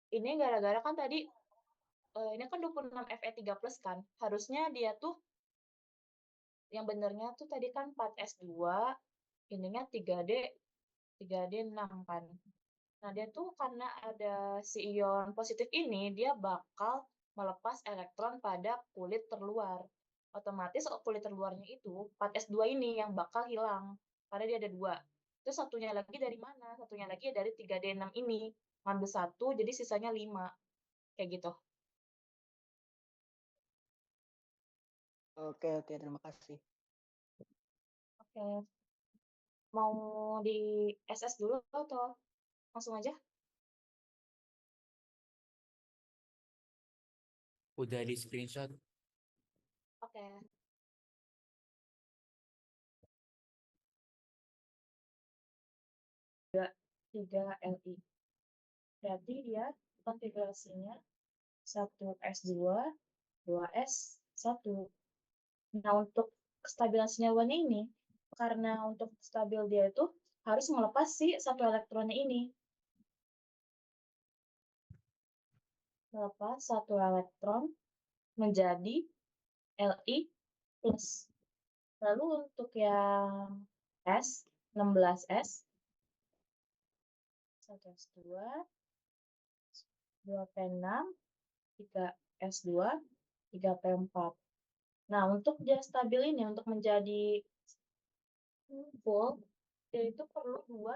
Ini gara-gara kan tadi, ini kan 26 Fe3+ kan, harusnya dia tuh yang benernya tuh tadi kan 4s2, ininya 3D 6 kan. Nah, dia tuh karena ada si ion positif ini, dia bakal melepas elektron pada kulit terluar. Otomatis kulit terluarnya itu 4s2 ini yang bakal hilang, karena dia ada dua. Terus satunya lagi dari mana? Satunya lagi dari 3D6 ini. Ngambil satu, jadi sisanya 5. Kayak gitu. Oke, oke, terima kasih. Oke. Mau di SS dulu atau langsung aja? Udah di screenshot. Oke. 3Li. Berarti dia konfigurasinya 1s2, 2s1. Nah, untuk kestabilan senyawa ini, karena untuk stabil dia itu harus melepas si satu elektronnya ini. Melepas satu elektron menjadi Li+. Lalu untuk yang S, 16s, 1s2, 2p6, 3s2, 3p4. Nah, untuk dia stabil ini, untuk menjadi full, dia itu perlu dua.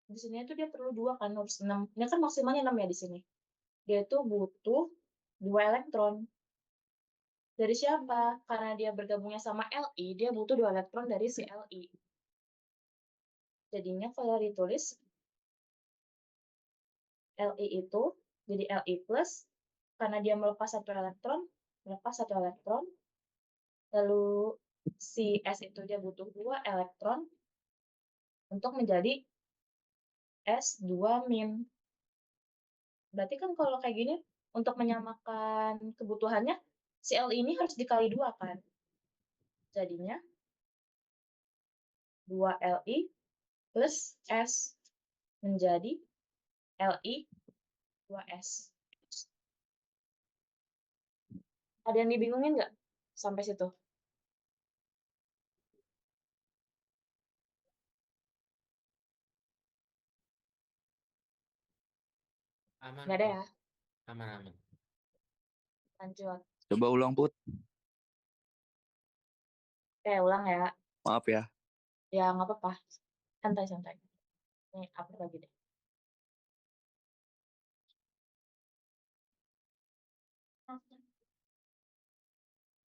Di sini itu dia perlu dua kan, harus 6. Ini kan maksimalnya 6 ya di sini. Dia itu butuh 2 elektron. Dari siapa? Karena dia bergabungnya sama Li, dia butuh 2 elektron dari si Li. Jadinya kalau ditulis, Li itu jadi Li+, karena dia melepas satu elektron, lalu si S itu dia butuh 2 elektron untuk menjadi S2-. Berarti kan kalau kayak gini, untuk menyamakan kebutuhannya, si Li ini harus dikali 2 kan? Jadinya 2Li plus S menjadi Li 2S. Ada yang dibingungin nggak sampai situ? Aman Nggak ada kok. ya? Aman-aman. Lanjut. Coba ulang, Put. Oke, ulang ya. Maaf ya. Ya, nggak apa-apa. Santai-santai. Nih, apa lagi deh.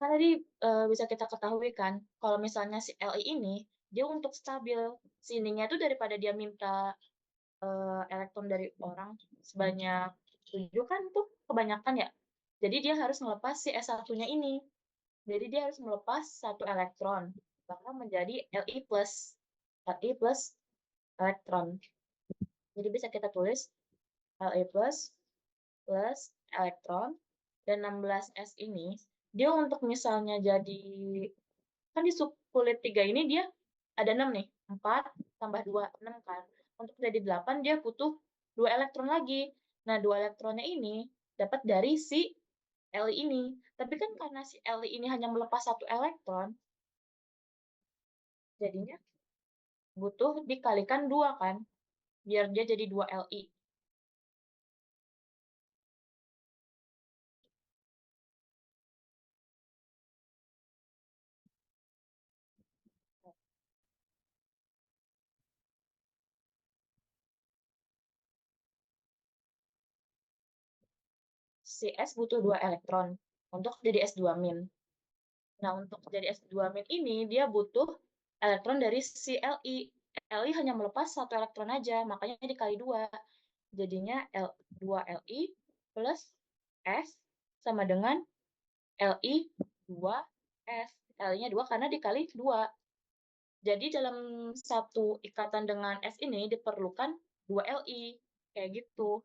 Kan tadi bisa kita ketahui kan, kalau misalnya si Li ini, dia untuk stabil. Sininya tuh daripada dia minta elektron dari orang sebanyak 7 kan tuh kebanyakan ya. Jadi dia harus melepas si S1-nya ini. Jadi dia harus melepas satu elektron. Bakal menjadi Li plus elektron. Jadi bisa kita tulis Li plus elektron. Dan 16s ini, dia untuk misalnya jadi, kan di subkulit 3 ini dia ada 6 nih. 4 tambah 2, 6 kan. Untuk jadi 8, dia butuh 2 elektron lagi. Nah, 2 elektronnya ini dapat dari si Li ini. Tapi kan karena si Li ini hanya melepas satu elektron, jadinya butuh dikalikan 2 kan, biar dia jadi 2 Li. Si S butuh 2 elektron untuk jadi S2-. Nah, untuk jadi S2-, ini dia butuh elektron dari si Li. Li hanya melepas satu elektron aja, makanya dikali 2. Jadinya 2Li plus S sama dengan Li 2S. Li-nya 2 karena dikali 2. Jadi dalam satu ikatan dengan S ini diperlukan 2 Li. Kayak gitu.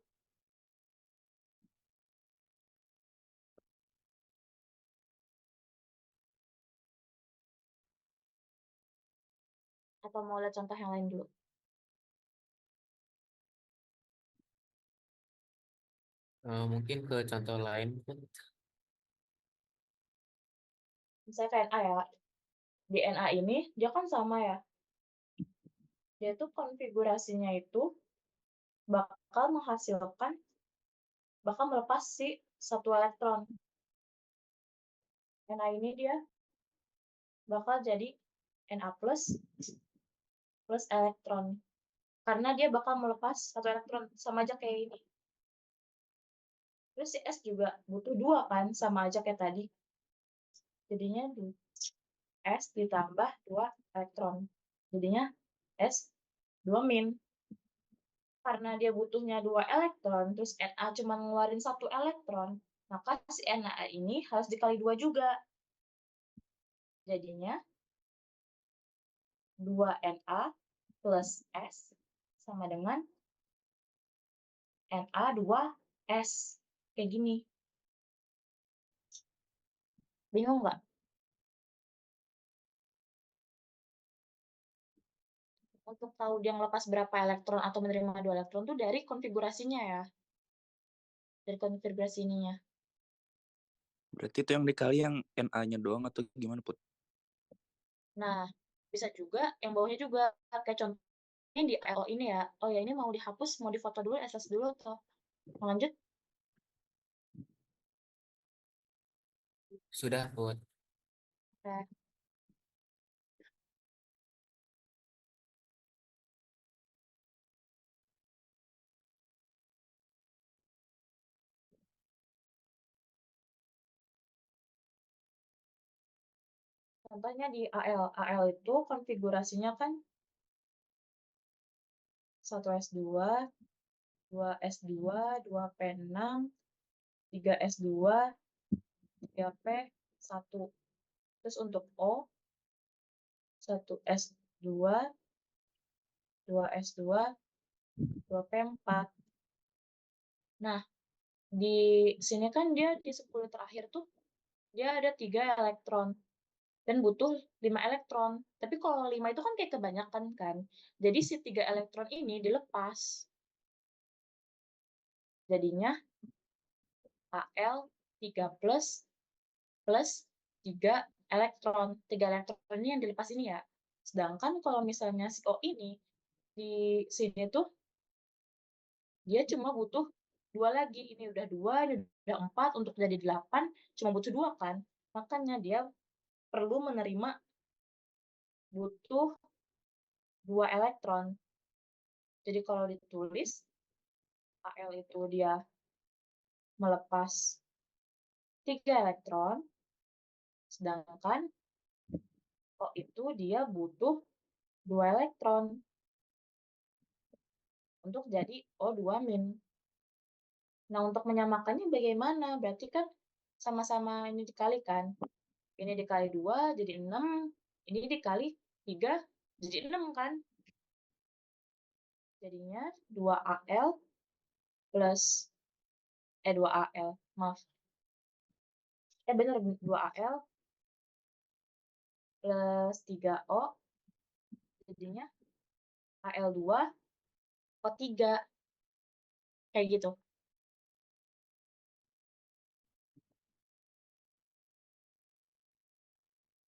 Atau mau lihat contoh yang lain dulu? Mungkin ke contoh lain pun. Misalnya kayak Na ya, di Na ini dia kan sama ya, dia tuh konfigurasinya itu bakal menghasilkan bakal melepas si satu elektron. Na ini dia bakal jadi Na plus elektron. Karena dia bakal melepas satu elektron, sama aja kayak ini. Terus si S juga butuh dua kan, sama aja kayak tadi. Jadinya S ditambah dua elektron. Jadinya S 2 min. Karena dia butuhnya dua elektron, terus Na cuma ngeluarin satu elektron, maka si Na ini harus dikali dua juga. Jadinya 2Na plus S sama dengan Na2S. Kayak gini. Bingung nggak? Untuk tahu dia ngelepas berapa elektron atau menerima dua elektron tuh dari konfigurasinya ya. Dari konfigurasi ininya. Berarti itu yang dikali yang Na-nya doang atau gimana, Put? Nah, bisa juga yang bawahnya juga kayak contohnya di oh ini ya. Oh ya ini mau dihapus, mau difoto dulu, SS dulu atau mau lanjut? Sudah, Put. Oke. Contohnya di AL. AL itu konfigurasinya kan 1S2, 2S2, 2P6, 3S2, 3P1. Terus untuk O, 1S2, 2S2, 2P4. Nah, di sini kan dia di 10 terakhir tuh dia ada 3 elektron dan butuh 5 elektron. Tapi kalau 5 itu kan kayak kebanyakan kan. Jadi si 3 elektron ini dilepas. Jadinya Al 3 plus 3 elektron. 3 elektron ini yang dilepas ini ya. Sedangkan kalau misalnya si O ini di sini tuh dia cuma butuh dua lagi. Ini udah 2, ini udah 4, untuk jadi 8 cuma butuh 2 kan. Makanya dia perlu menerima butuh 2 elektron. Jadi kalau ditulis Al itu dia melepas 3 elektron, sedangkan O itu dia butuh 2 elektron untuk jadi O2 min. Nah, untuk menyamakannya bagaimana? Berarti kan sama-sama ini dikalikan. Ini dikali 2 jadi 6, ini dikali 3 jadi 6 kan? Jadinya 2Al plus 2Al, maaf. Bener 2Al plus 3O jadinya Al2 O3 kayak gitu.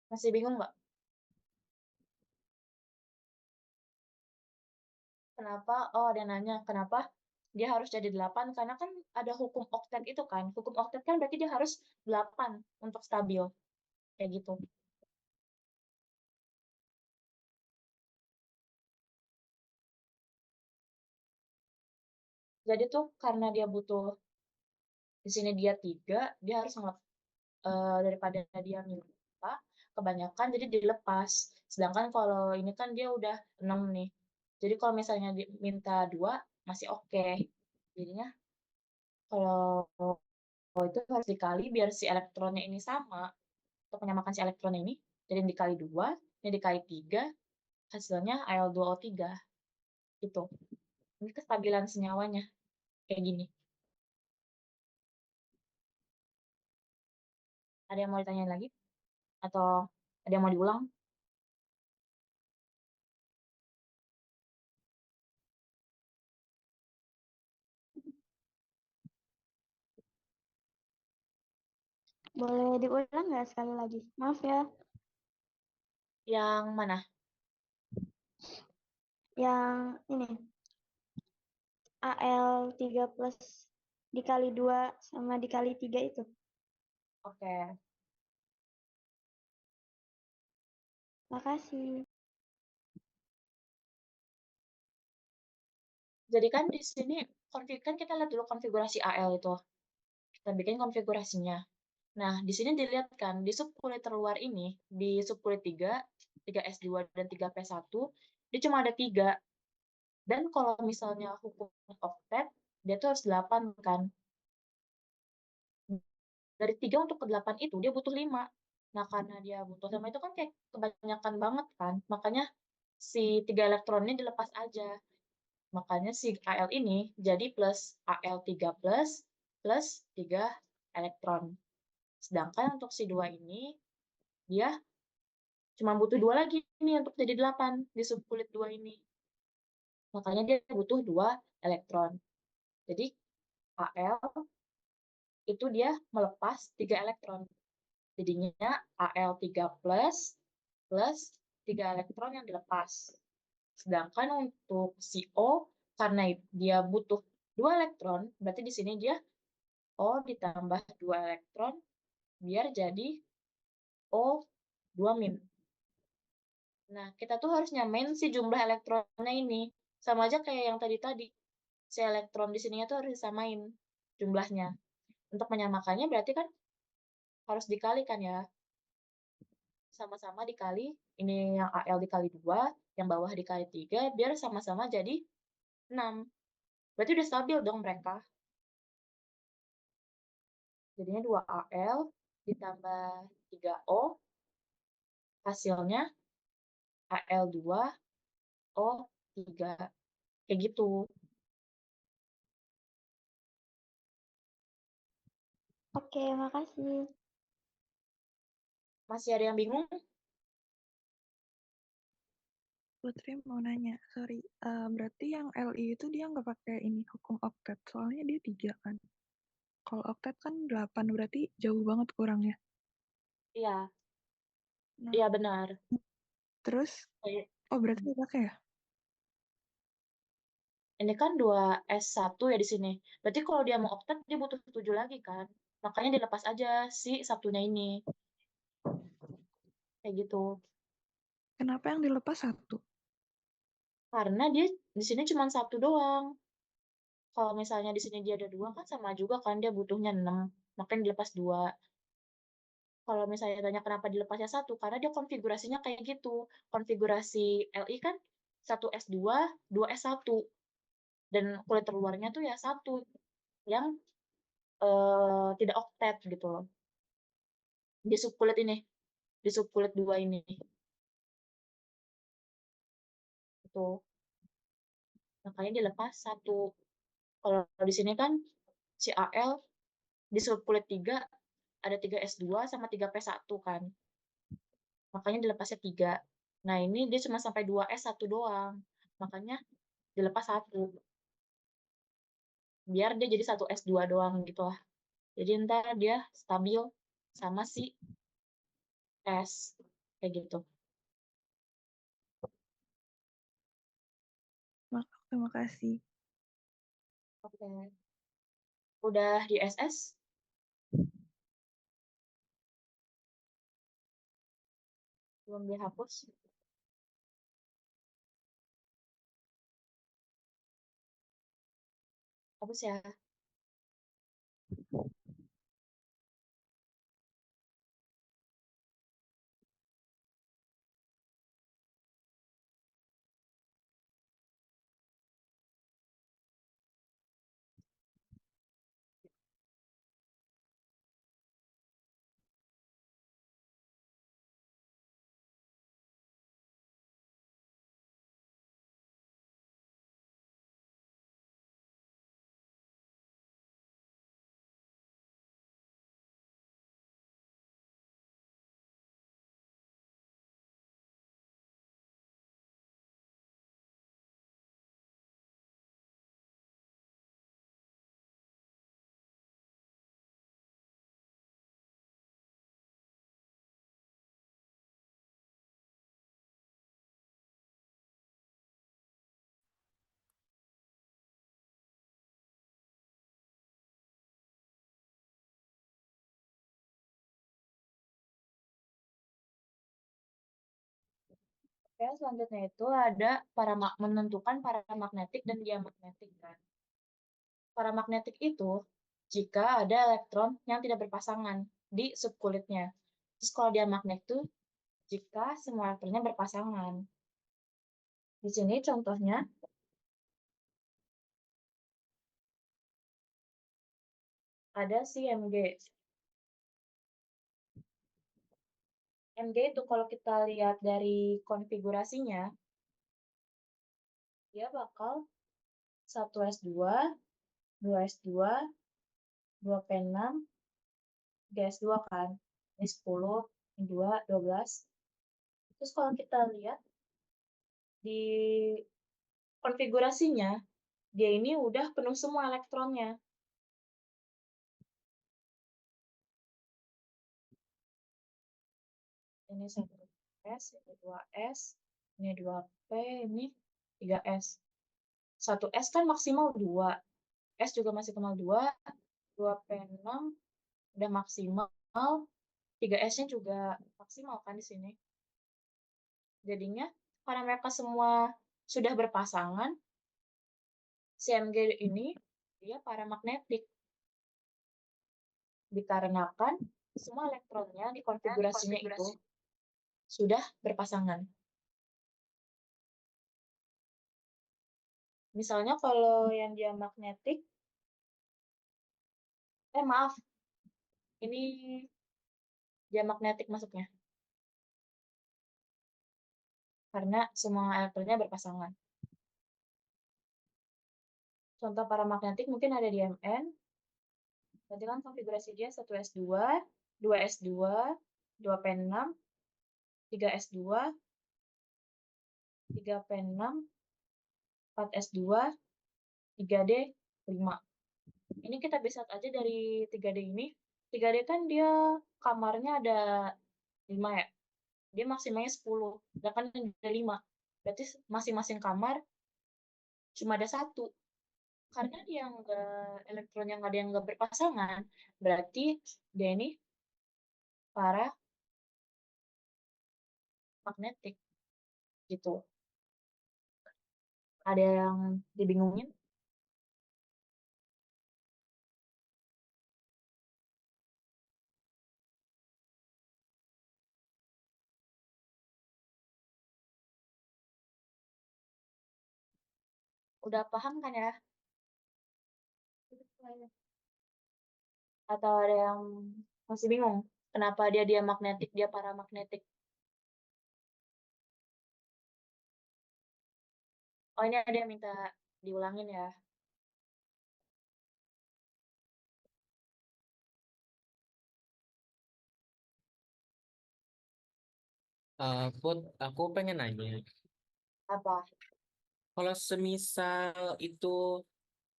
Masih bingung nggak? Kenapa? Oh, ada nanya, kenapa dia harus jadi 8? Karena kan ada hukum oktet itu kan. Hukum oktet kan berarti dia harus 8 untuk stabil. Kayak gitu. Jadi tuh karena dia butuh, di sini dia 3, dia harus daripada dia minta kebanyakan, jadi dilepas. Sedangkan kalau ini kan dia udah 6 nih. Jadi kalau misalnya minta 2, masih oke. Jadinya kalau itu harus dikali biar si elektronnya ini sama. Untuk menyamakan si elektron ini, jadi dikali 2, ini dikali 3, hasilnya Al2O3. Gitu. Ini kestabilan senyawanya. Kayak gini. Ada yang mau ditanyain lagi? Atau ada yang mau diulang? Boleh diulang nggak sekali lagi? Maaf ya. Yang mana? Yang ini. AL 3 plus dikali 2 sama dikali 3 itu. Oke. Makasih. Jadi kan di sini kan kita lihat dulu konfigurasi AL itu. Kita bikin konfigurasinya. Nah, di sini dilihat kan, di subkulit terluar ini, di subkulit 3, 3S2 dan 3P1, dia cuma ada 3. Dan kalau misalnya hukum oktet, dia tuh harus 8 kan. Dari 3 untuk ke 8 itu, dia butuh 5. Nah, karena dia butuh 5 itu kan kayak kebanyakan banget kan. Makanya si 3 elektronnya dilepas aja. Makanya si Al ini jadi plus Al3 plus 3 elektron. Sedangkan untuk si 2 ini, dia cuma butuh 2 lagi nih untuk jadi 8 di subkulit 2 ini. Makanya dia butuh 2 elektron. Jadi Al itu dia melepas 3 elektron. Jadinya Al3 plus 3 elektron yang dilepas. Sedangkan untuk si O, karena dia butuh 2 elektron, berarti di sini dia O ditambah 2 elektron, biar jadi O2-. Nah, kita tuh harus nyamain si jumlah elektronnya ini. Sama aja kayak yang tadi-tadi. Si elektron di sininya tuh harus disamain jumlahnya. Untuk menyamakannya berarti kan harus dikalikan ya. Sama-sama dikali, ini yang Al dikali 2, yang bawah dikali 3, biar sama-sama jadi 6. Berarti udah stabil dong mereka. Jadinya 2Al ditambah 3O, hasilnya Al2O3. Kayak gitu. Oke, makasih. Masih ada yang bingung? Putri mau nanya, sorry. Berarti yang LI itu dia nggak pakai ini hukum oktet, soalnya dia 3 kan. Kalau oktet kan 8, berarti jauh banget kurangnya. Iya, Nah, iya benar. terus, Kayak- oh berarti nggak pakai ya? Ini kan 2S1 ya di sini. Berarti kalau dia mau oktet, dia butuh 7 lagi kan. Makanya dilepas aja si satunya ini. Kayak gitu. Kenapa yang dilepas 1? Karena dia di sini cuma 1 doang. Kalau misalnya di sini dia ada 2 kan sama juga kan dia butuhnya 6. Makanya dilepas 2. Kalau misalnya tanya kenapa dilepasnya 1, karena dia konfigurasinya kayak gitu. Konfigurasi LI kan 1S2, 2S1. Dan kulit terluarnya tuh ya 1 yang tidak oktet gitu loh. Di subkulit ini, di subkulit 2 ini. Itu. Makanya dilepas 1. Kalau di sini kan si AL di subkulit 3 ada 3S2 sama 3P1 kan. Makanya dilepasnya 3. Nah, ini dia cuma sampai 2S1 doang. Makanya dilepas 1. Biar dia jadi 1S2 doang gitu lah. Jadi ntar dia stabil sama si S. Kayak gitu. Terima kasih. Oke. Udah di SS? Belum dihapus? Hapus ya. Oke, selanjutnya itu ada menentukan paramagnetik dan diamagnetik kan. Paramagnetik itu jika ada elektron yang tidak berpasangan di subkulitnya. Terus kalau diamagnetik itu jika semua elektronnya berpasangan. Di sini contohnya ada si Mg. Mg itu kalau kita lihat dari konfigurasinya, dia bakal 1s2, 2s2, 2p6, 3s2 kan. Ini 10, ini 2, 12. Terus kalau kita lihat di konfigurasinya, dia ini udah penuh semua elektronnya. Ini 1s, ini 2s, ini 2p, ini 3s. 1s kan maksimal 2, S juga masih maksimal 2, 2p6 udah maksimal, 3s-nya juga maksimal kan di sini. Jadinya karena mereka semua sudah berpasangan, si Mg ini dia paramagnetik. Dikarenakan semua elektronnya di konfigurasinya itu sudah berpasangan. Misalnya kalau yang dia magnetik, maaf, ini dia magnetik masuknya. Karena semua elektronnya berpasangan. Contoh paramagnetik mungkin ada di Mn. Berarti kan konfigurasi dia 1s2, 2s2, 2p6, 3s2, 3p6, 4s2, 3d, 5. Ini kita bisa lihat aja dari 3D ini. 3D kan dia kamarnya ada 5 ya. Dia maksimalnya 10. Sedangkan ada 5. Berarti masing-masing kamar cuma ada 1. Karena dia elektron yang ada yang nggak berpasangan, berarti dia ini paramagnetik gitu. Ada yang dibingungin? Udah paham kan ya? Atau ada yang masih bingung? Kenapa dia magnetik, dia paramagnetik? Oh, ini ada yang minta diulangin ya. Put, aku pengen nanya, Apa? kalau semisal itu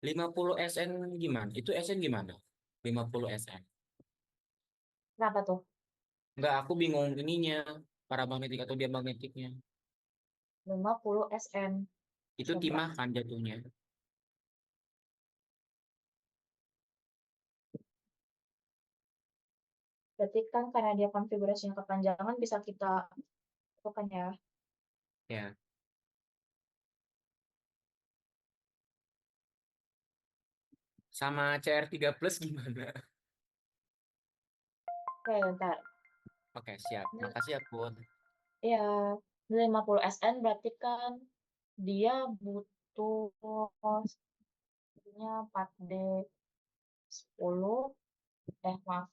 50 SN gimana? Itu SN gimana? 50 SN. Kenapa tuh? Enggak, aku bingung ininya, paramagnetik atau diamagnetiknya. 50 SN. Itu Coba. timah kan jatuhnya. Berarti kan karena dia konfigurasinya kepanjangan bisa kita lakukan ya. Ya, sama CR3 plus gimana? Oke, bentar. Oke, siap. Makasih ya, Put. Ya, 50 SN berarti kan dia butuh nya 4D 10, maaf,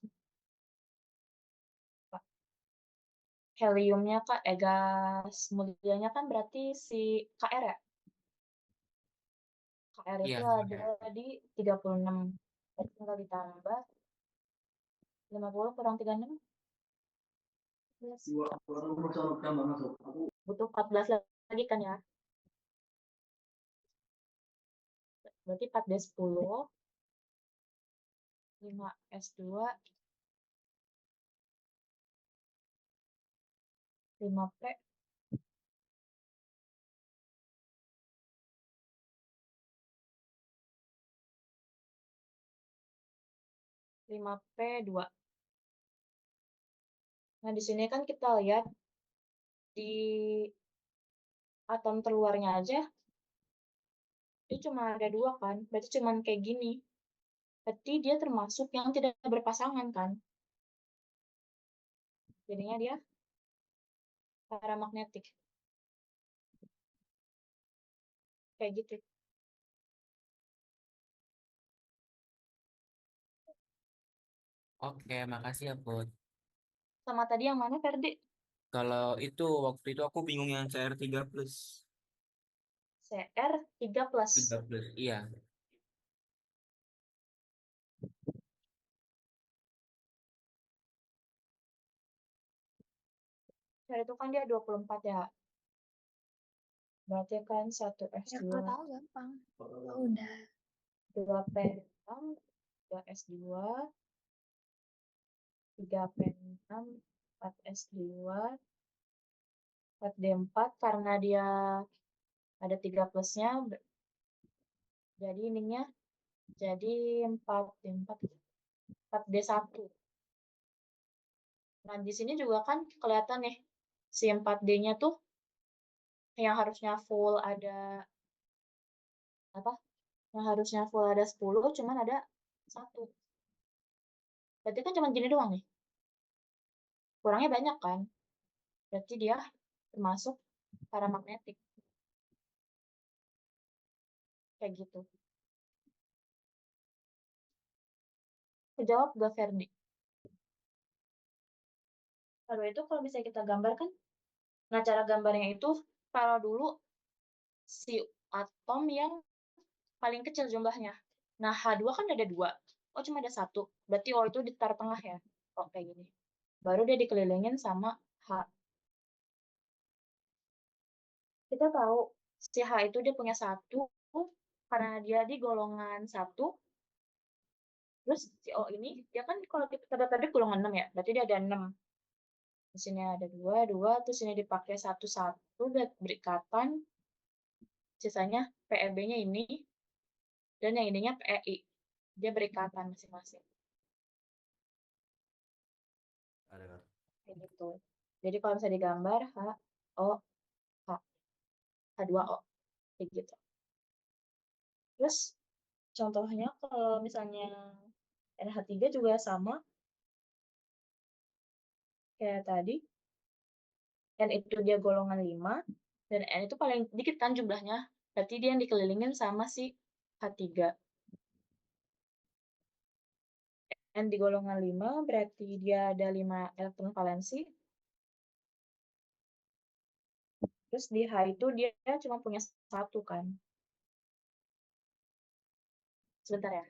heliumnya Kak, gas mulianya kan berarti si KR ya? KR Iya, itu ada iya. di 36. Berarti tinggal ditambah 50 kurang 36. Butuh 14 lagi kan ya? Berarti 4D10, 5S2, 5P, 5P2. Nah, di sini kan kita lihat di atom terluarnya aja, itu cuma ada 2 kan, berarti cuman kayak gini. Berarti dia termasuk yang tidak berpasangan kan, jadinya dia paramagnetik, kayak gitu. Oke, makasih ya, Put. Sama tadi yang mana, Ferdi? Kalau itu waktu itu aku bingung yang CR3+. CR3+. 3+, iya. CR itu kan dia 24 ya. Berarti kan 1 Ya S2, kalau tahu gampang. Oh, udah. 2 P6, 2 S2, 3 P6, 4 S2, 4 D4 karena dia ada 3 plusnya, jadi ininya jadi 4 D4, 4 D1. Nah, di sini juga kan kelihatan nih, si 4D-nya tuh yang harusnya full ada apa? Yang harusnya full ada 10, cuman ada 1. Berarti kan cuma gini doang nih. Kurangnya banyak kan? Berarti dia termasuk paramagnetik. Kayak gitu. Kejawab gak, Ferdi? Lalu itu kalau misalnya kita gambarkan, nah cara gambarnya itu taruh dulu si atom yang paling kecil jumlahnya. Nah, H2 kan ada 2. Oh, cuma ada 1. Berarti O itu ditaruh tengah ya. Oh, kayak gini. Baru dia dikelilingin sama H. Kita tahu si H itu dia punya 1 karena dia di golongan 1. Terus si O ini, dia kan kalau kita tadi golongan 6 ya. Berarti dia ada 6. Di sini ada 2, 2. Terus ini dipakai 1, 1. Dan berikatan. Sisanya PEB-nya ini. Dan yang ininya PEI. Dia berikatan masing-masing. Kayak gitu. Jadi kalau misalnya digambar H, O, H, H2O. Kayak gitu. Terus contohnya kalau misalnya NH3 juga sama kayak tadi. N itu dia golongan 5, dan N itu paling dikit kan jumlahnya. Berarti dia yang dikelilingin sama si H3. N di golongan 5 berarti dia ada 5 elektron valensi. Terus di H itu dia cuma punya 1 kan. Sebentar ya.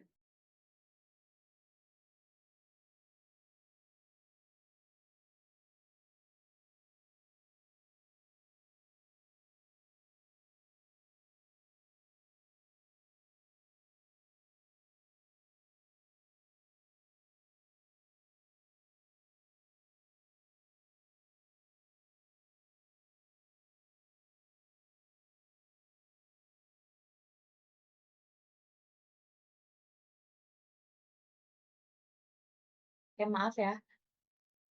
Oke, maaf ya.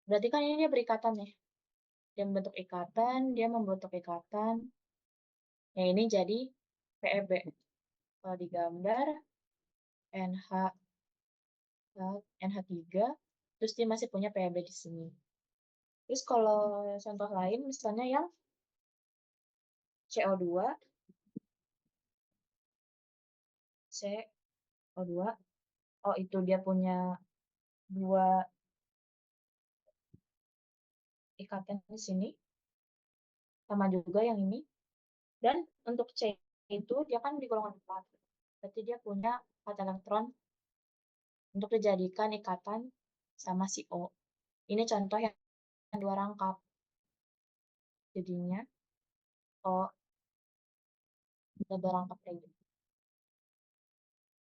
Berarti kan ini dia berikatan nih. Dia membentuk ikatan, dia membentuk ikatan. Yang ini jadi PEB. Kalau digambar NH, NH3, terus dia masih punya PEB di sini. Terus kalau contoh lain, misalnya yang CO2, CO2, oh itu dia punya 2 ikatan di sini, sama juga yang ini. Dan untuk C itu dia kan di golongan 4. Berarti dia punya 4 elektron untuk dijadikan ikatan sama si O. Ini contoh yang 2 rangkap. Jadinya O double rangkap kayak gitu.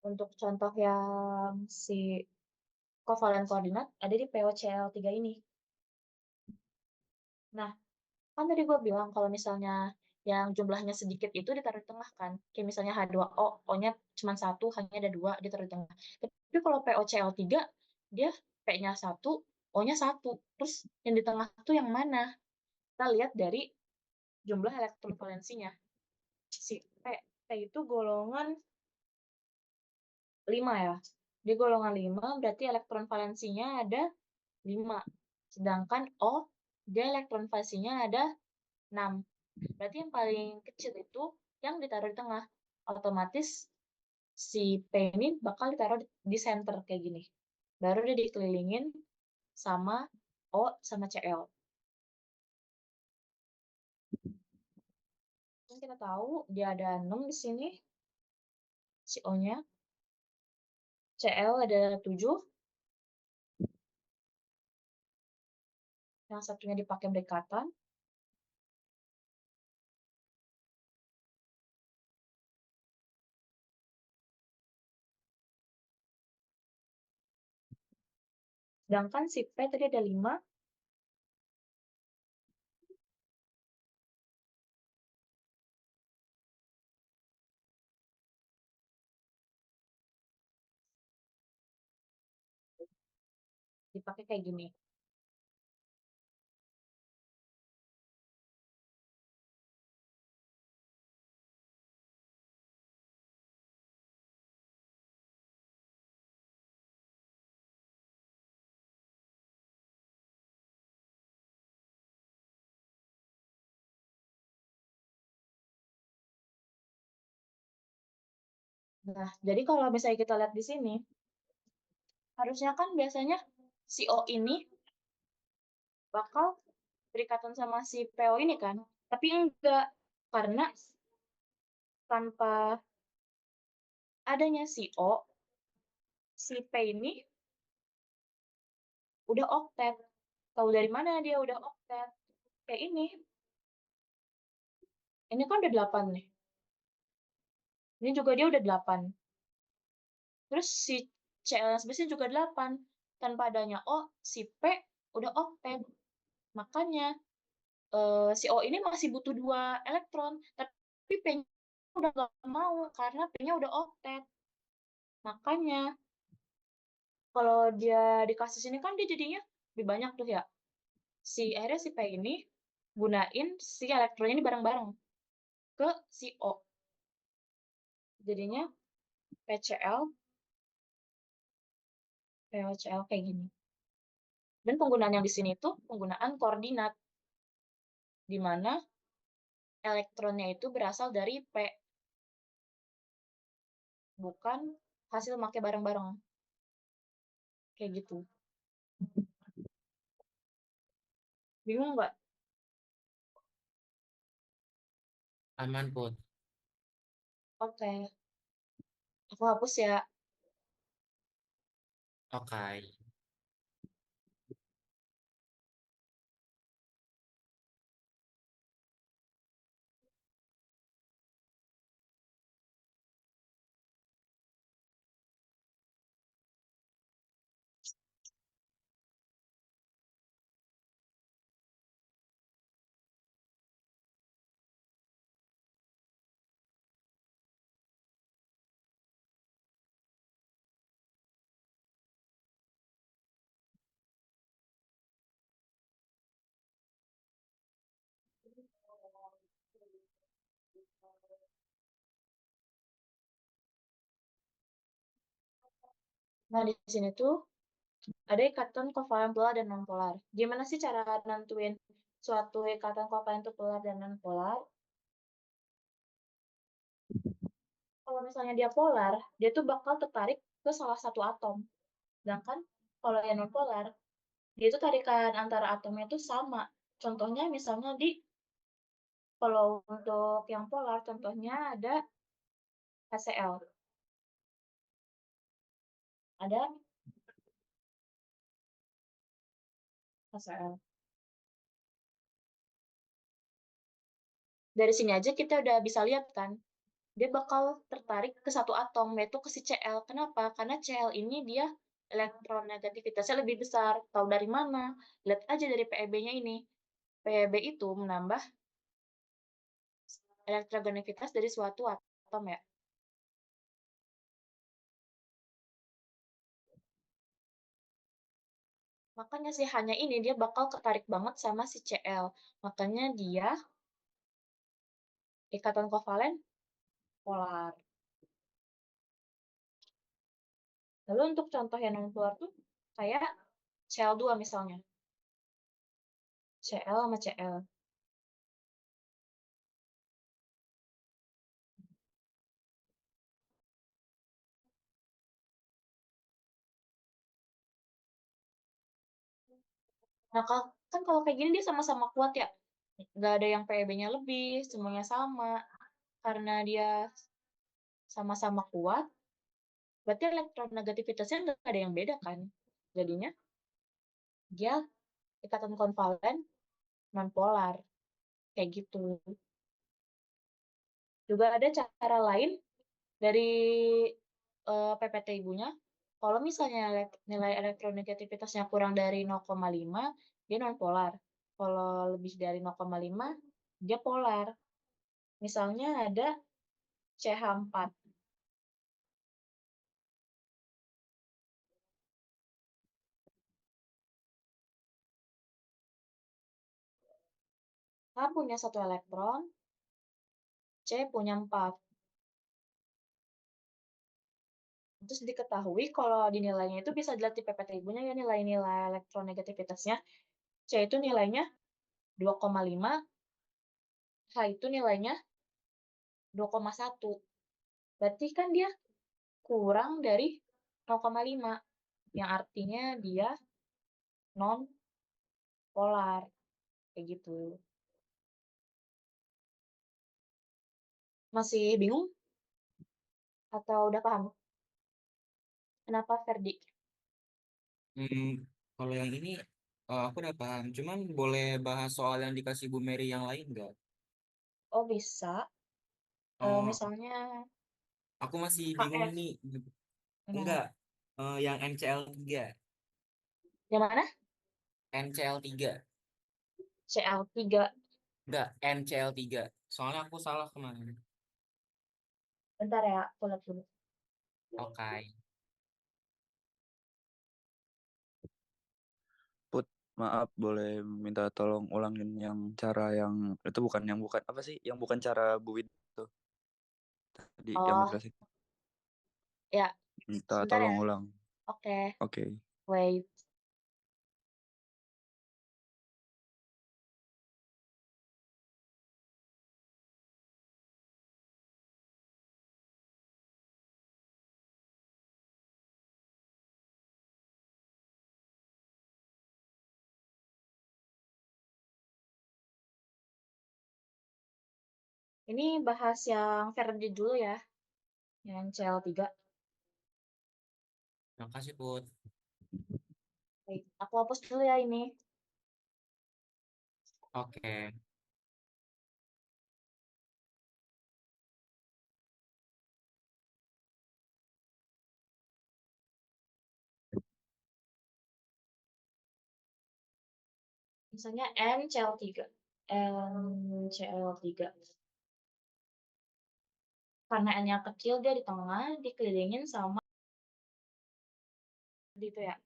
Untuk contoh yang si kovalen koordinat ada di POCl3 ini. Nah, kan tadi gue bilang kalau misalnya yang jumlahnya sedikit itu ditaruh di tengah kan. Kayak misalnya H2O, O-nya cuma 1, H-nya ada 2, ditaruh di tengah. Tapi kalau POCl3, dia P-nya 1, O-nya 1. Terus yang di tengah itu yang mana? Kita lihat dari jumlah elektron valensinya. Si P itu golongan 5 ya. Di golongan 5 berarti elektron valensinya ada 5. Sedangkan O, dia elektron valensinya ada 6. Berarti yang paling kecil itu yang ditaruh di tengah. Otomatis si P ini bakal ditaruh di center kayak gini. Baru dia dikelilingin sama O sama Cl. Kan kita tahu dia ada 6 di sini. Si O-nya. Cl ada 7. Yang satunya dipakai berdekatan. Sedangkan si P tadi ada 5. Dipakai kayak gini. Nah, jadi kalau misalnya kita lihat di sini, harusnya kan biasanya si O ini bakal berikatan sama si PO ini kan. Tapi enggak, karena tanpa adanya si O, si P ini udah oktet. Tahu dari mana dia udah oktet? Kayak ini. Ini kan udah 8 nih. Ini juga dia udah 8. Terus si Cl sebenarnya juga 8. Tanpa adanya O, si P udah oktet. Makanya si O ini masih butuh 2 elektron. Tapi P-nya udah nggak mau karena P-nya udah oktet. Makanya kalau dia dikasih sini kan dia jadinya lebih banyak tuh ya. Akhirnya si P ini gunain si elektronnya ini bareng-bareng ke si O. Jadinya PCl, POCl kayak gini. Dan penggunaan yang di sini itu penggunaan koordinat, di mana elektronnya itu berasal dari P, bukan hasil make bareng-bareng. Kayak gitu. Bingung nggak? Aman, Put. Oke. Aku hapus ya. Oke. Nah, di sini tuh ada ikatan kovalen polar dan nonpolar. Gimana sih cara nentuin suatu ikatan kovalen itu polar dan nonpolar? Kalau misalnya dia polar, dia tuh bakal tertarik ke salah satu atom. Sedangkan kalau yang nonpolar, dia tuh tarikan antara atomnya itu sama. Contohnya misalnya kalau untuk yang polar, contohnya ada HCl. Ada HCl. Dari sini aja kita udah bisa lihat kan, dia bakal tertarik ke satu atom, yaitu ke si Cl. Kenapa? Karena Cl ini dia elektron negativitasnya lebih besar. Tahu dari mana? Lihat aja dari PeB-nya ini. PeB itu menambah elektronegativitas dari suatu atom ya. Makanya sih hanya ini dia bakal ketarik banget sama si Cl. Makanya dia ikatan kovalen polar. Lalu untuk contoh yang non-polar tuh kayak Cl2 misalnya. Cl sama Cl. Nah, kan kalau kayak gini dia sama-sama kuat ya. Nggak ada yang PEB-nya lebih, semuanya sama. Karena dia sama-sama kuat, berarti elektronegativitasnya nggak ada yang beda kan. Jadinya dia ikatan konvalen non-polar. Kayak gitu. Juga ada cara lain dari PPT ibunya. Kalau misalnya nilai elektronegativitasnya kurang dari 0,5, dia non-polar. Kalau lebih dari 0,5, dia polar. Misalnya ada CH4. H punya 1 elektron, C punya 4. Terus diketahui kalau di nilainya itu bisa dilihat di PPT ibunya ya nilai-nilai elektronegativitasnya. C itu nilainya 2,5, H itu nilainya 2,1. Berarti kan dia kurang dari 0,5, yang artinya dia non-polar. Kayak gitu. Masih bingung? Atau udah paham? Kenapa Ferdi? Kalau yang ini aku udah paham. Cuman boleh bahas soal yang dikasih Bu Mary yang lain nggak? Oh, bisa. Oh, Misalnya aku masih bingung KF. nih. Gimana? Enggak, yang NCl3. Yang mana? NCl3. CL3. Enggak, NCl3. Soalnya aku salah kemarin. Bentar ya, aku lihat dulu. Oke. Put, maaf boleh minta tolong ulangin yang cara yang itu bukan apa sih? Yang bukan cara buit itu tadi yang Oh, dijelasin. ya. Minta Sebentar ya. tolong ulang. Oke. Oke. Wait. Ini bahas yang Ferdi dulu ya. Yang CL3. Makasih, Put. Wait, aku hapus dulu ya ini. Oke. Misalnya NCl3. NCl3. Karena N-nya kecil, dia di tengah, dikelilingin sama itu ya.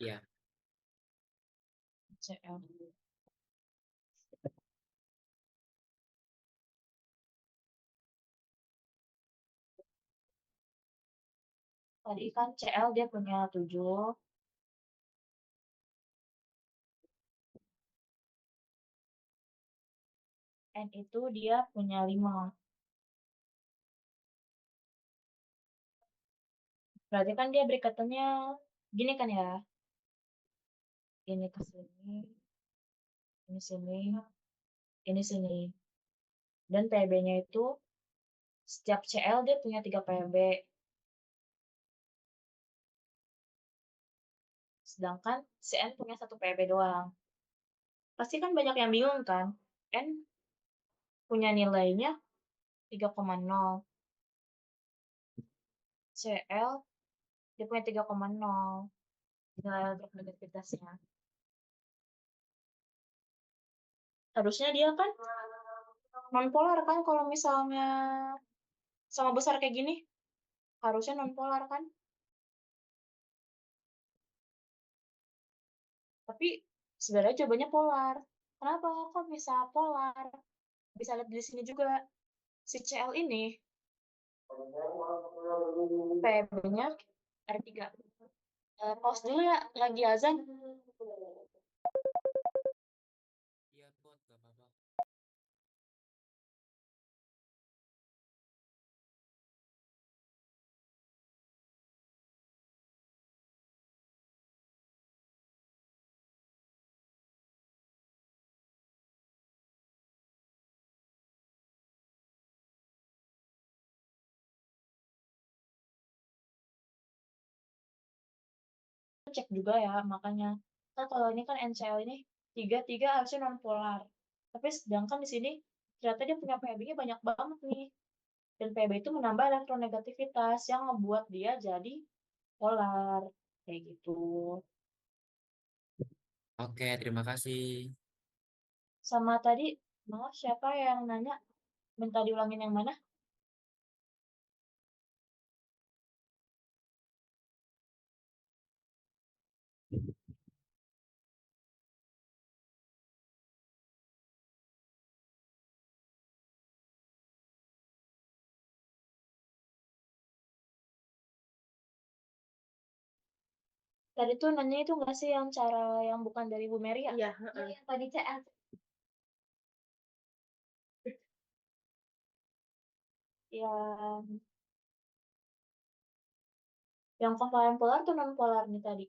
Iya. Cl. Tadi kan Cl dia punya 7. N itu dia punya 5. Berarti kan dia berikatannya gini kan ya. Ini ke sini, ini sini, ini sini. Dan PB-nya itu setiap Cl dia punya 3 PB. Sedangkan Cn punya 1 PB doang. Pasti kan banyak yang bingung kan. N punya nilainya 3,0. Cl dia punya 3,0. Nilai elektronegativitasnya. Harusnya dia kan non-polar kan kalau misalnya sama besar kayak gini. Harusnya non-polar kan. Tapi sebenarnya jawabannya polar. Kenapa kok bisa polar? Bisa lihat di sini juga. si Cl ini PB-nya R3. Pause dulu ya, lagi azan. Iya, Pot, gak apa-apa. Cek juga ya, makanya. Kan kalau ini kan NCl ini 3 harusnya non-polar. Tapi sedangkan di sini ternyata dia punya PB-nya banyak banget nih. Dan PB itu menambah elektronegativitas yang ngebuat dia jadi polar. Kayak gitu. Oke, terima kasih. Sama tadi, maaf siapa yang nanya? Minta diulangin yang mana? Tadi tuh nanya itu nggak sih yang cara yang bukan dari Bu Mary ya? Iya, yang tadi CL. Yang covalent polar tuh non polar nih tadi.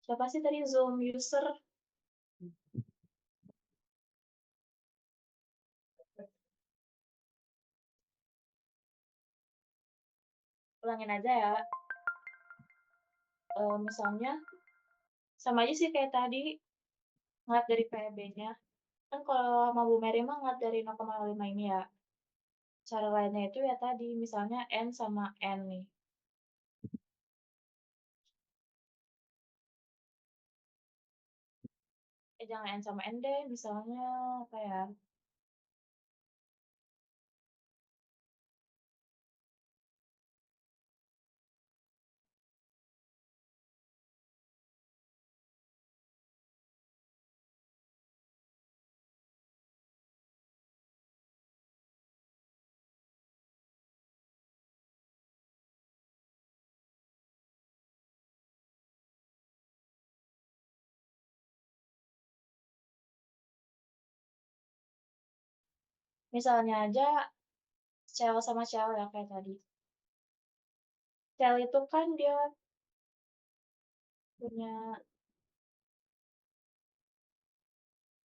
Siapa sih tadi Zoom user? Ulangin aja ya. Misalnya sama aja sih kayak tadi ngeliat dari PB-nya. Kan kalau sama Bu Mary mah ngeliat dari 0,5 ini ya. Cara lainnya itu ya tadi, misalnya N sama N nih. Jangan N sama N deh, misalnya apa ya? Misalnya aja Cell sama Cell ya kayak tadi. Cell itu kan dia punya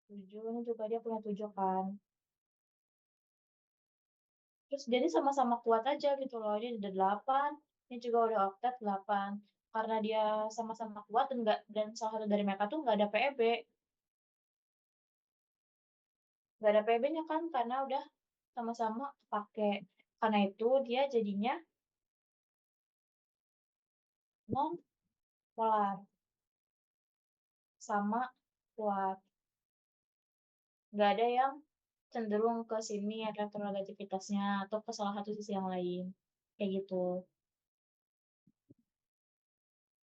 7, ini juga dia punya 7 kan. Terus jadi sama-sama kuat aja gitu loh. Ini udah 8, ini juga udah oktet 8. Karena dia sama-sama kuat dan dan salah satu dari mereka tuh nggak ada PEB. Nggak ada PEB-nya kan karena udah sama-sama pakai. Karena itu dia jadinya non polar sama kuat. Nggak ada yang cenderung ke sini elektrolegativitasnya atau ke salah satu sisi yang lain. Kayak gitu.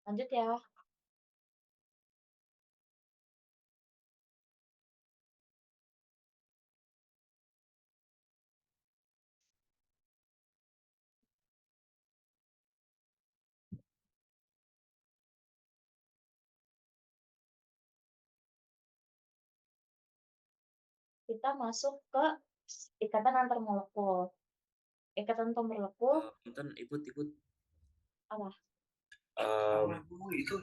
Lanjut ya. Kita masuk ke ikatan antar molekul. Ikatan antar molekul Nonton ikut apa? itu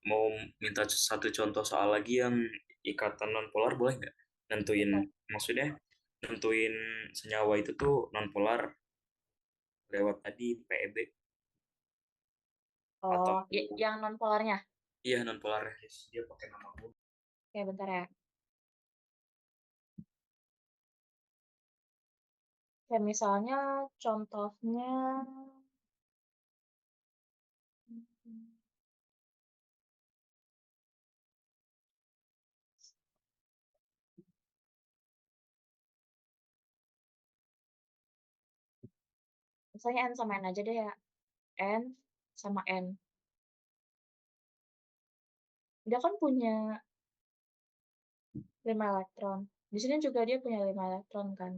mau minta satu contoh soal lagi yang ikatan non polar boleh nggak? Nentuin Apa? maksudnya nentuin senyawa itu tuh non polar lewat tadi PEB atau Oh, yang non polarnya. iya non polar dia pakai nama gue. Oke, bentar ya. Kayak misalnya contohnya misalnya N sama N aja deh ya. N sama N. Dia kan punya 5 elektron. Di sini juga dia punya 5 elektron kan.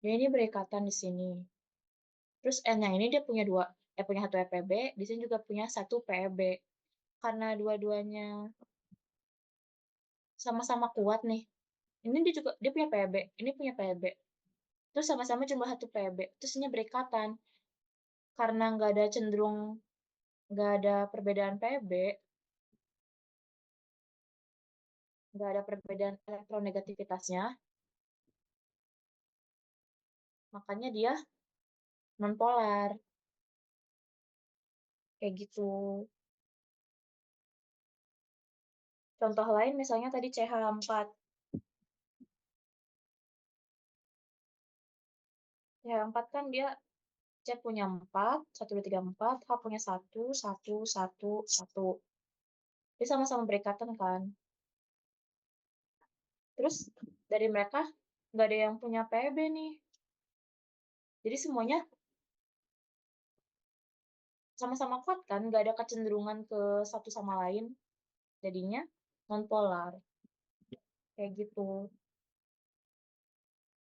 Dia ini berikatan di sini. Terus N-nya ini dia punya punya 1 EPB, di sini juga punya 1 PEB. Karena dua-duanya sama-sama kuat nih. Ini dia punya PEB, ini punya PEB. Terus sama-sama jumlah 1 PEB, terus ini berikatan. Karena nggak ada perbedaan PEB, nggak ada perbedaan elektronegativitasnya, makanya dia nonpolar. Kayak gitu. Contoh lain misalnya tadi CH4. CH4 kan dia C punya 4, 1, 2, 3, 4, H punya 1, 1, 1, 1. Dia sama-sama berikatan kan. Terus dari mereka nggak ada yang punya PB nih. Jadi semuanya sama-sama kuat kan, nggak ada kecenderungan ke satu sama lain. Jadinya nonpolar. Kayak gitu.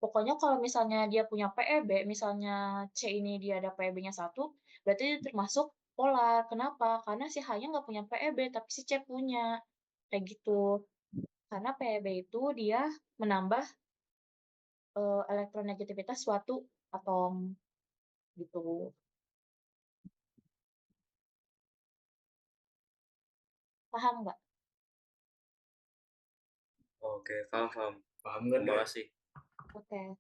Pokoknya kalau misalnya dia punya PEB, misalnya C ini dia ada PEB-nya 1, berarti dia termasuk polar. Kenapa? Karena si H-nya nggak punya PEB, tapi si C punya. Kayak gitu. Karena PEB itu dia menambah elektronegativitas suatu atom. Gitu. Paham nggak? Oke, paham. Paham kan? Terima kasih. Oke.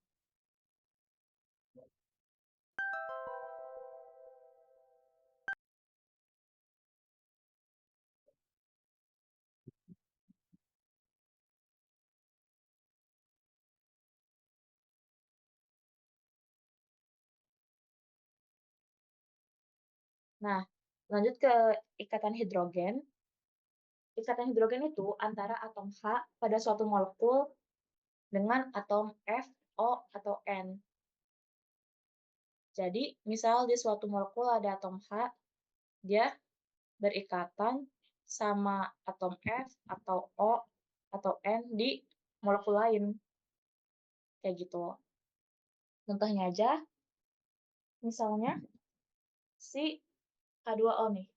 Nah, lanjut ke ikatan hidrogen. Ikatan hidrogen itu antara atom H pada suatu molekul dengan atom F, O, atau N. Jadi, misal di suatu molekul ada atom H, dia berikatan sama atom F atau O atau N di molekul lain. Kayak gitu. Contohnya aja, misalnya si H2O nih.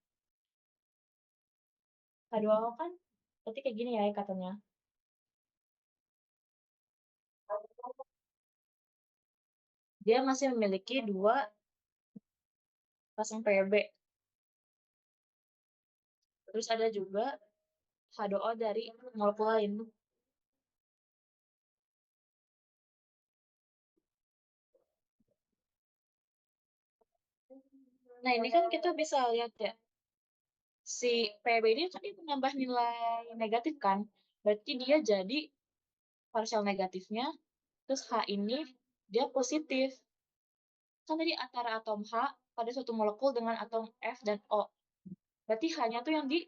H2O kan berarti kayak gini ya ikatannya. Dia masih memiliki 2 pasang PB. Terus ada juga H2O dari molekul lain. Nah, ini kan kita bisa lihat ya, si PB ini kan dia menambah nilai negatif kan, berarti dia jadi partial negatifnya, terus H ini dia positif. Kan tadi antara atom H pada suatu molekul dengan atom F dan O. Berarti H-nya tuh yang di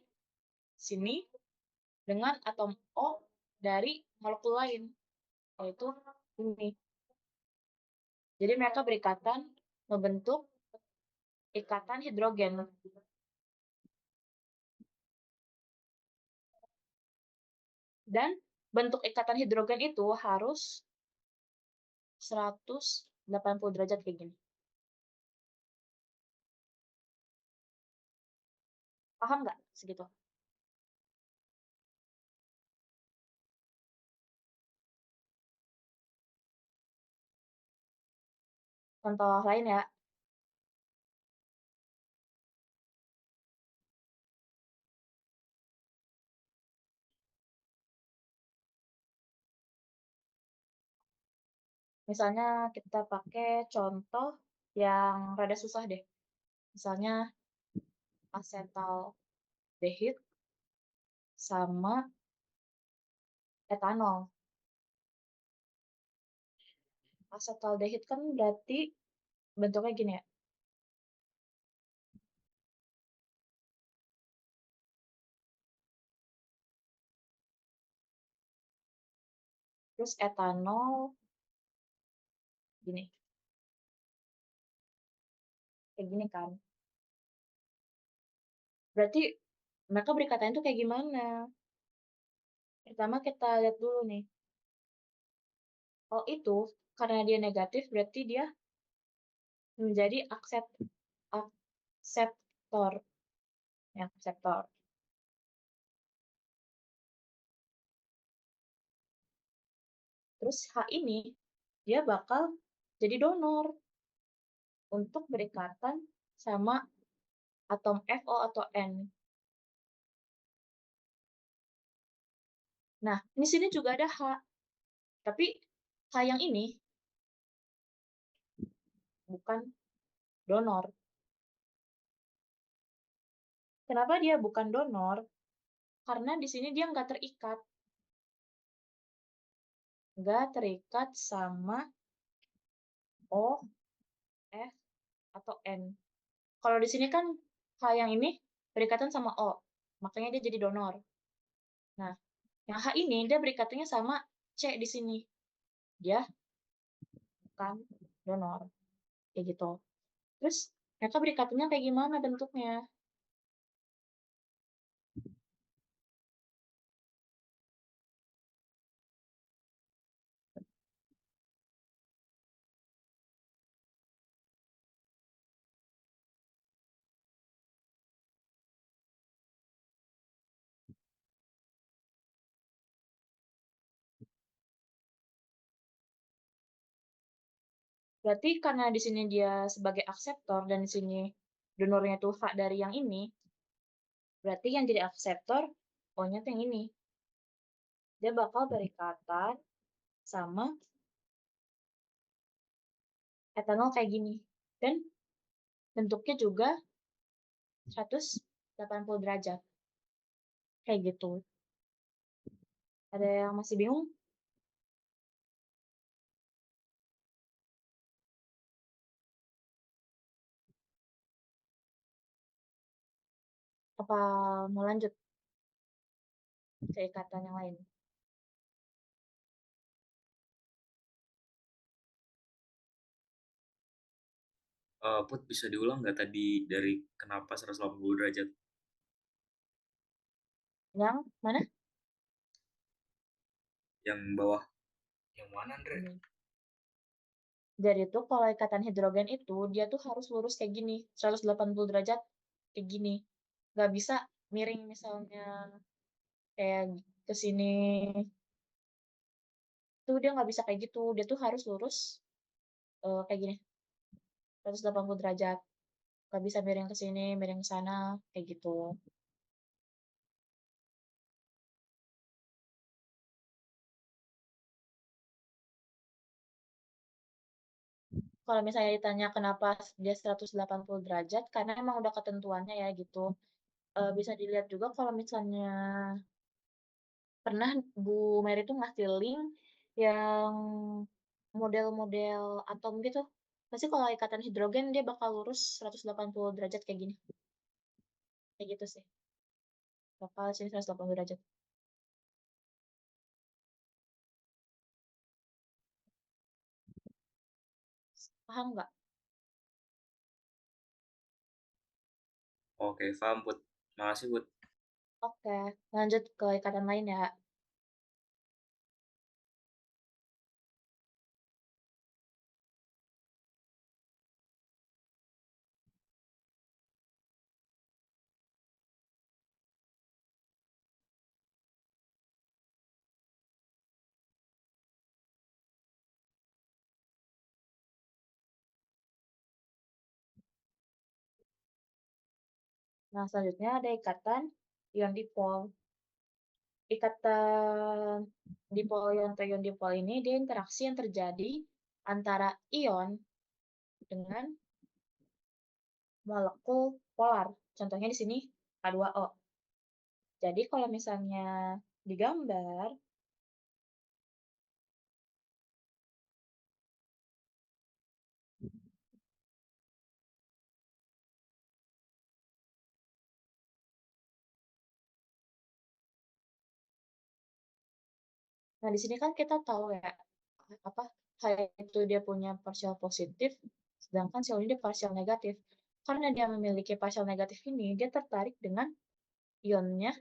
sini dengan atom O dari molekul lain, yaitu ini. Jadi mereka berikatan membentuk ikatan hidrogen. Dan bentuk ikatan hidrogen itu harus 180 derajat kayak gini. Paham nggak segitu? Contoh lain ya. Misalnya kita pakai contoh yang rada susah deh. Misalnya asetaldehid sama etanol. Asetaldehid kan berarti bentuknya gini ya. Terus etanol gini. Kayak gini kan. Berarti mereka berikatan itu kayak gimana? Pertama kita lihat dulu nih. Oh itu karena dia negatif berarti dia menjadi akseptor, ya, akseptor. Terus H ini dia bakal jadi donor untuk berikatan sama atom FO atau N. Nah, di sini juga ada H, tapi H yang ini bukan donor. Kenapa dia bukan donor? Karena di sini dia nggak terikat sama O, F, atau N. Kalau di sini kan H yang ini berikatan sama O, makanya dia jadi donor. Nah, yang H ini dia berikatannya sama C di sini. Dia bukan donor. Kayak gitu. Terus mereka berikatannya kayak gimana bentuknya? Berarti karena di sini dia sebagai akseptor dan di sini donornya tuh H dari yang ini, berarti yang jadi akseptor O-nya tuh yang ini. Dia bakal berikatan sama etanol kayak gini. Dan bentuknya juga 180 derajat. Kayak gitu. Ada yang masih bingung? Apa mau lanjut ke ikatan yang lain? Put bisa diulang nggak tadi dari kenapa 180 derajat? Yang mana? Yang bawah. Yang mana, Andre? Ini. Jadi tuh kalau ikatan hidrogen itu dia tuh harus lurus kayak gini, 180 derajat kayak gini. Nggak bisa miring misalnya kayak ke sini. Tuh dia nggak bisa kayak gitu. Dia tuh harus lurus kayak gini, 180 derajat. Nggak bisa miring ke sini, miring ke sana, kayak gitu. Kalau misalnya ditanya kenapa dia 180 derajat, karena emang udah ketentuannya ya gitu. Bisa dilihat juga kalau misalnya pernah Bu Mary tuh ngasih link yang model-model atom gitu. Pasti kalau ikatan hidrogen dia bakal lurus 180 derajat kayak gini. Kayak gitu sih. Bakal sini 180 derajat. Paham nggak? Oke, paham, Put. Makasih, Put. Oke, lanjut ke ikatan lain ya. Nah, selanjutnya ada ikatan ion dipol. Ikatan dipol ion atau ion dipol ini dia interaksi yang terjadi antara ion dengan molekul polar. Contohnya di sini H2O. Jadi kalau misalnya digambar, nah di sini kan kita tahu ya apa H itu dia punya partial positif, sedangkan sel ini dia partial negatif. Karena dia memiliki partial negatif ini, dia tertarik dengan ionnya,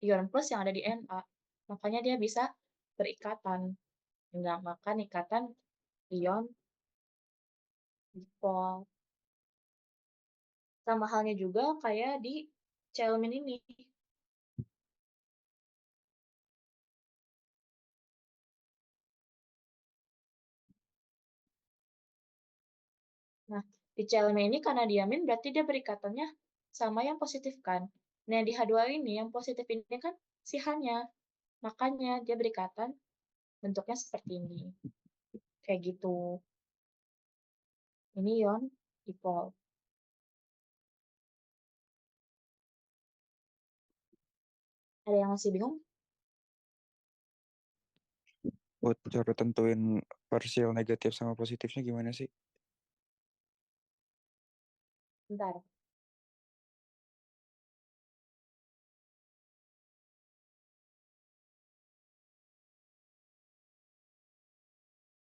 ion plus yang ada di Na. Makanya dia bisa berikatan, dinamakan ikatan ion dipol. Sama halnya juga kayak di Celmin ini. Nah, di Celmin ini karena diamin berarti dia berikatannya sama yang positif kan. Nah, di H2 ini yang positif ini kan si H-nya. Makanya dia berikatan bentuknya seperti ini. Kayak gitu. Ini ion dipol. Ada yang masih bingung? Buat cara tentuin partial negatif sama positifnya gimana sih? Bentar.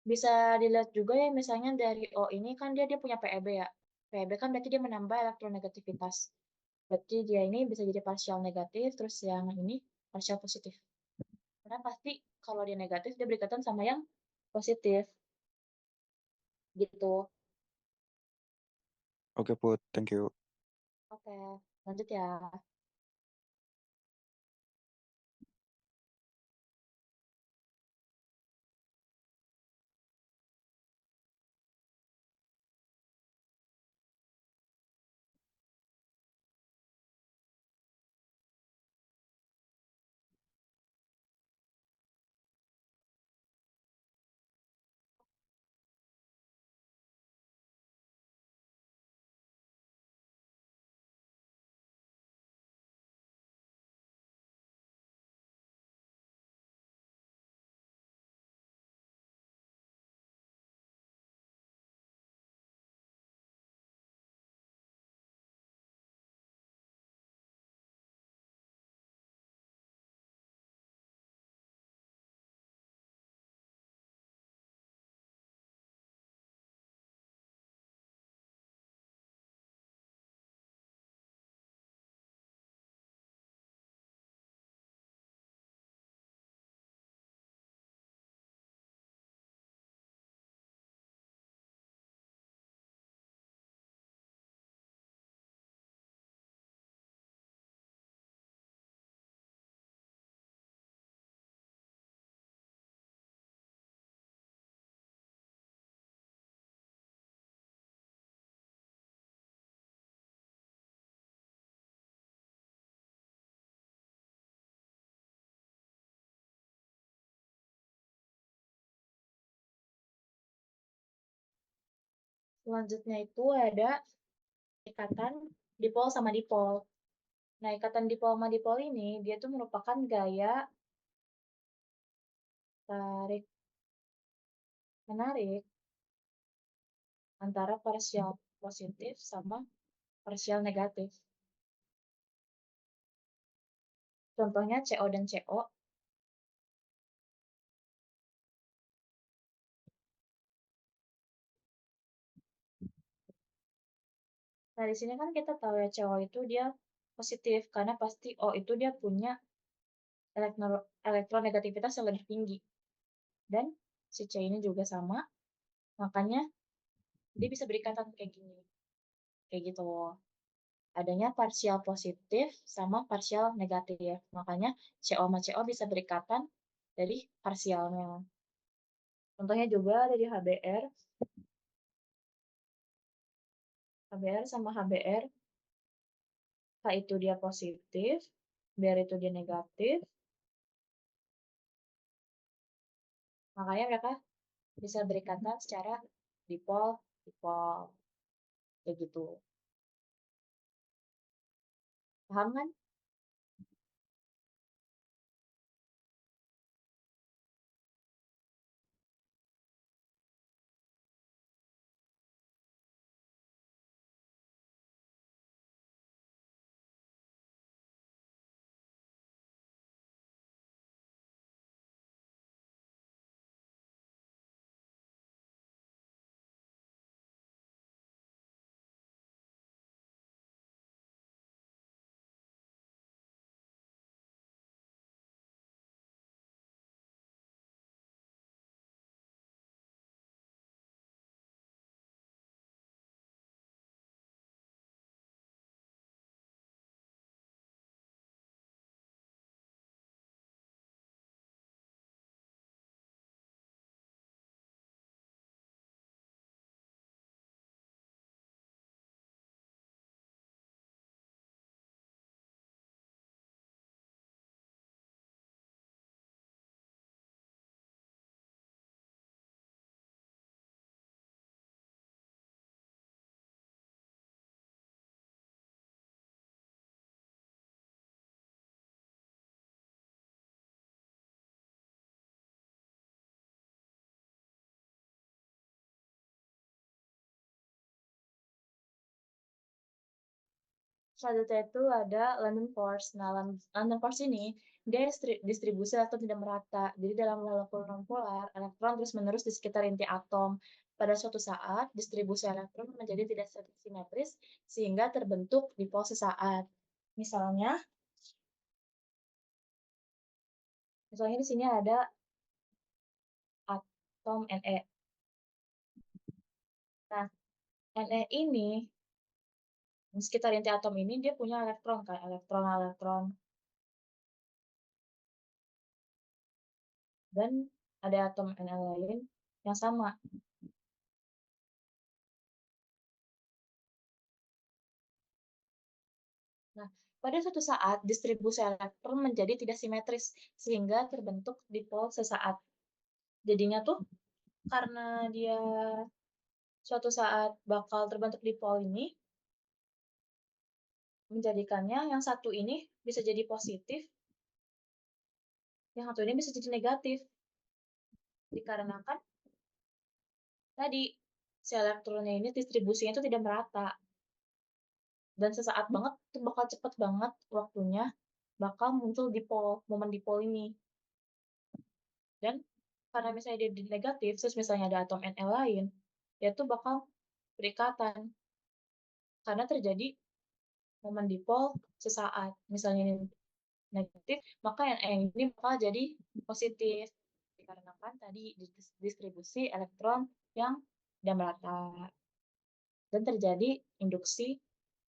Bisa dilihat juga ya, misalnya dari O ini kan dia punya PEB ya. PEB kan berarti dia menambah elektronegativitas. Berarti dia ini bisa jadi partial negatif, terus yang ini partial positif. Karena pasti kalau dia negatif, dia berikatan sama yang positif. Gitu. Oke, Put. Thank you. Oke, lanjut ya. Selanjutnya itu ada ikatan dipol sama dipol. Nah, ikatan dipol sama dipol ini, dia tuh merupakan gaya tarik menarik antara partial positif sama partial negatif. Contohnya CO dan CO. Nah, di sini kan kita tahu ya CO itu dia positif karena pasti O itu dia punya elektronegativitas yang lebih tinggi. Dan si C ini juga sama, makanya dia bisa berikatan kayak gini. Kayak gitu. Adanya partial positif sama partial negatif. Makanya CO sama CO bisa berikatan dari partialnya. Contohnya juga dari HBr. HBr sama HBr. H itu dia positif, Br itu dia negatif. Makanya mereka bisa berikatan secara dipol. Kayak gitu. Paham kan? Selanjutnya itu ada London Force. Nah, London Force ini dia distribusi elektron tidak merata. Jadi dalam molekul nonpolar, elektron terus-menerus di sekitar inti atom. Pada suatu saat, distribusi elektron menjadi tidak simetris sehingga terbentuk dipol sesaat. Misalnya di sini ada atom Ne. Nah, Ne ini di sekitar inti atom ini dia punya elektron kan, elektron. Dan ada atom Ne lain yang sama. Nah, pada suatu saat distribusi elektron menjadi tidak simetris sehingga terbentuk dipol sesaat. Jadinya tuh karena dia suatu saat bakal terbentuk dipol ini, menjadikannya yang satu ini bisa jadi positif, yang satu ini bisa jadi negatif. Dikarenakan tadi si elektronnya ini distribusinya itu tidak merata. Dan sesaat banget, itu bakal cepet banget waktunya, bakal muncul dipol, momen dipol ini. Dan karena misalnya dia negatif, terus misalnya ada atom Ne lain, dia tuh bakal berikatan. Karena terjadi momen dipol sesaat. Misalnya ini negatif, maka Ne ini bakal jadi positif. Dikarenakan tadi distribusi elektron yang tidak merata. Dan terjadi induksi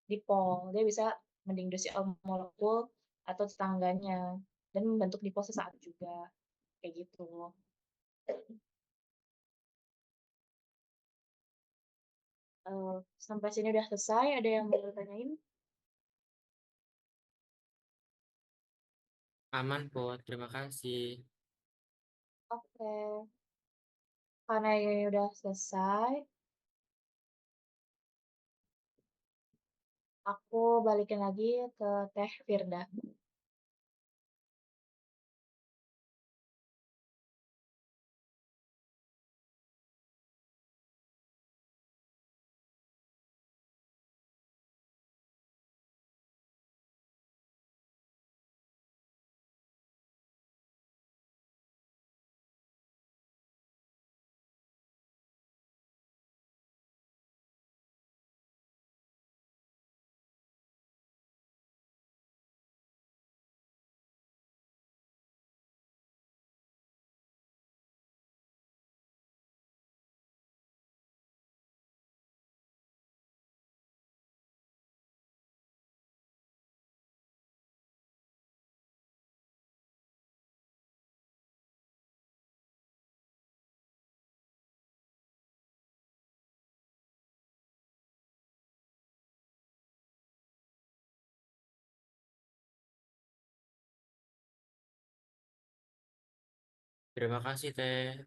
dipol. Dia bisa menginduksi molekul atau tetangganya. Dan membentuk dipol sesaat juga. Kayak gitu. Sampai sini udah selesai. Ada yang mau tanyain? Aman, Pot. Terima kasih. Oke. Karena ini udah selesai, aku balikin lagi ke Teh Firda. Terima kasih, Teh.